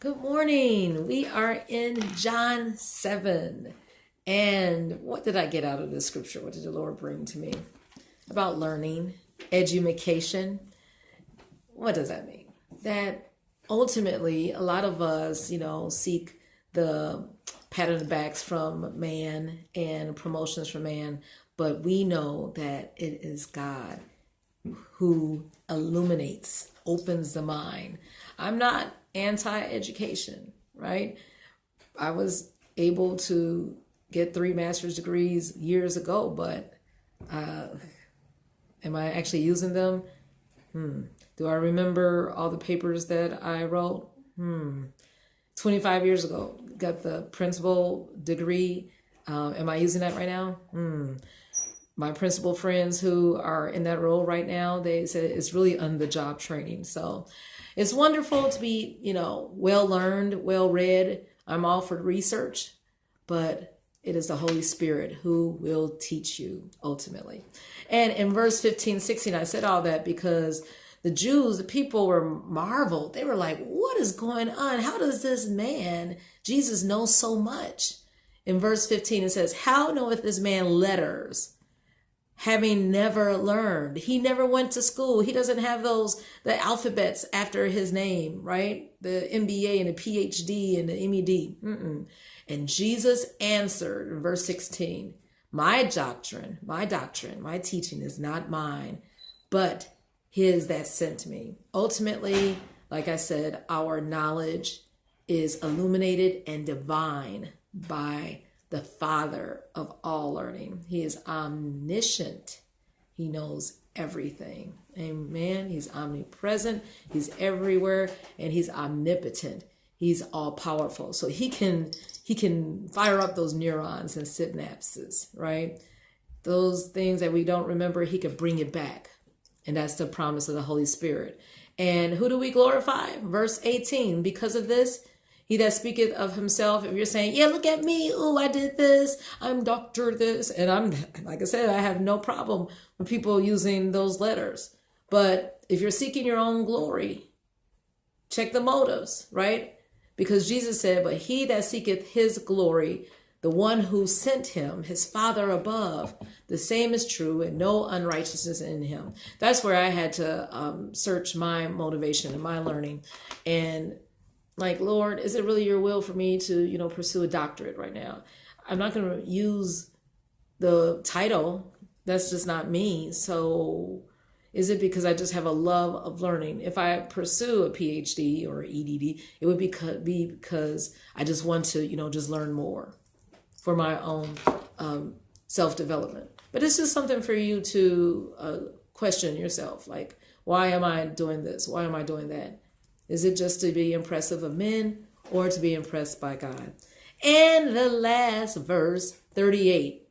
Good morning. We are in John 7. And what did I get out of this scripture? What did the Lord bring to me? About learning, edumacation. What does that mean? That ultimately, a lot of us, seek the pat on the backs from man and promotions from man. But we know that it is God who illuminates, opens the mind. I'm not anti-education, right? I was able to get 3 master's degrees years ago, but am I actually using them? Do I remember all the papers that I wrote? 25 years ago, got the principal degree. Am I using that right now? My principal friends who are in that role right now, they said it's really on-the-job training. So it's wonderful to be, well-learned, well-read. I'm all for research, but it is the Holy Spirit who will teach you ultimately. And in verse 15, 16, I said all that because the Jews, the people were marveled. They were like, what is going on? How does this man, Jesus, know so much? In verse 15, it says, how knoweth this man letters, having never learned? He never went to school. He doesn't have the alphabets after his name, right? The MBA and the PhD and the MED. And Jesus answered in verse 16, my doctrine, my teaching is not mine, but his that sent me. Ultimately, like I said, our knowledge is illuminated and divine by the Father of all learning. He is omniscient. He knows everything. Amen. He's omnipresent. He's everywhere, and he's omnipotent. He's all powerful. So he can fire up those neurons and synapses, right? Those things that we don't remember, he can bring it back. And that's the promise of the Holy Spirit. And who do we glorify? Verse 18, because of this, he that speaketh of himself, if you're saying, yeah, look at me. Oh, I did this. I'm Dr. this. And I'm, like I said, I have no problem with people using those letters. But if you're seeking your own glory, check the motives, right? Because Jesus said, but he that seeketh his glory, the one who sent him, his Father above, the same is true, and no unrighteousness in him. That's where I had to search my motivation and my learning. And like, Lord, is it really your will for me to, pursue a doctorate right now? I'm not going to use the title. That's just not me. So is it because I just have a love of learning? If I pursue a PhD or EDD, it would be because I just want to, just learn more for my own self-development. But it's just something for you to question yourself. Like, why am I doing this? Why am I doing that? Is it just to be impressive of men or to be impressed by God? And the last verse, 38.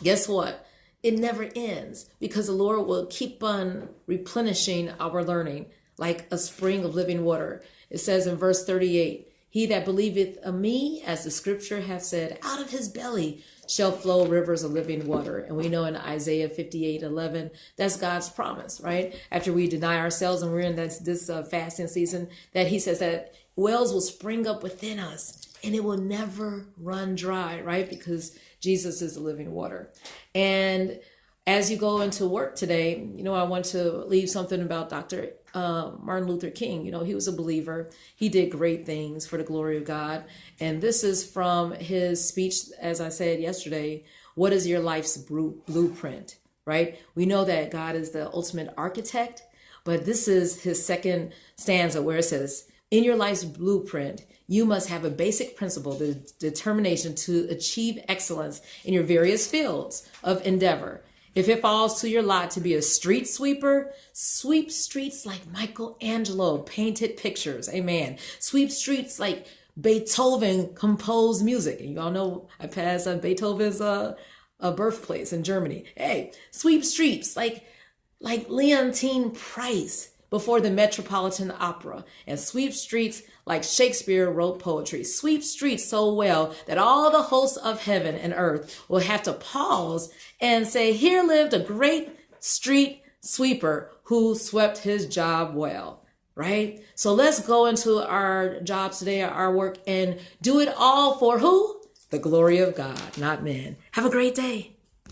Guess what? It never ends because the Lord will keep on replenishing our learning like a spring of living water. It says in verse 38, he that believeth of me, as the scripture hath said, out of his belly shall flow rivers of living water. And we know in Isaiah 58:11, that's God's promise, right? After we deny ourselves and we're in this fasting season, that he says that wells will spring up within us and it will never run dry, right? Because Jesus is the living water. And as you go into work today, I want to leave something about Dr. Martin Luther King. He was a believer. He did great things for the glory of God. And this is from his speech, as I said yesterday, what is your life's blueprint, right? We know that God is the ultimate architect, but this is his second stanza where it says, in your life's blueprint, you must have a basic principle, the determination to achieve excellence in your various fields of endeavor. If it falls to your lot to be a street sweeper, sweep streets like Michelangelo painted pictures. Amen. Sweep streets like Beethoven composed music. And you all know I passed Beethoven's birthplace in Germany. Hey, sweep streets like Leontine Price before the Metropolitan Opera, and sweep streets like Shakespeare wrote poetry. Sweep streets so well that all the hosts of heaven and earth will have to pause and say, here lived a great street sweeper who swept his job well, right? So let's go into our jobs today, our work, and do it all for who? The glory of God, not men. Have a great day.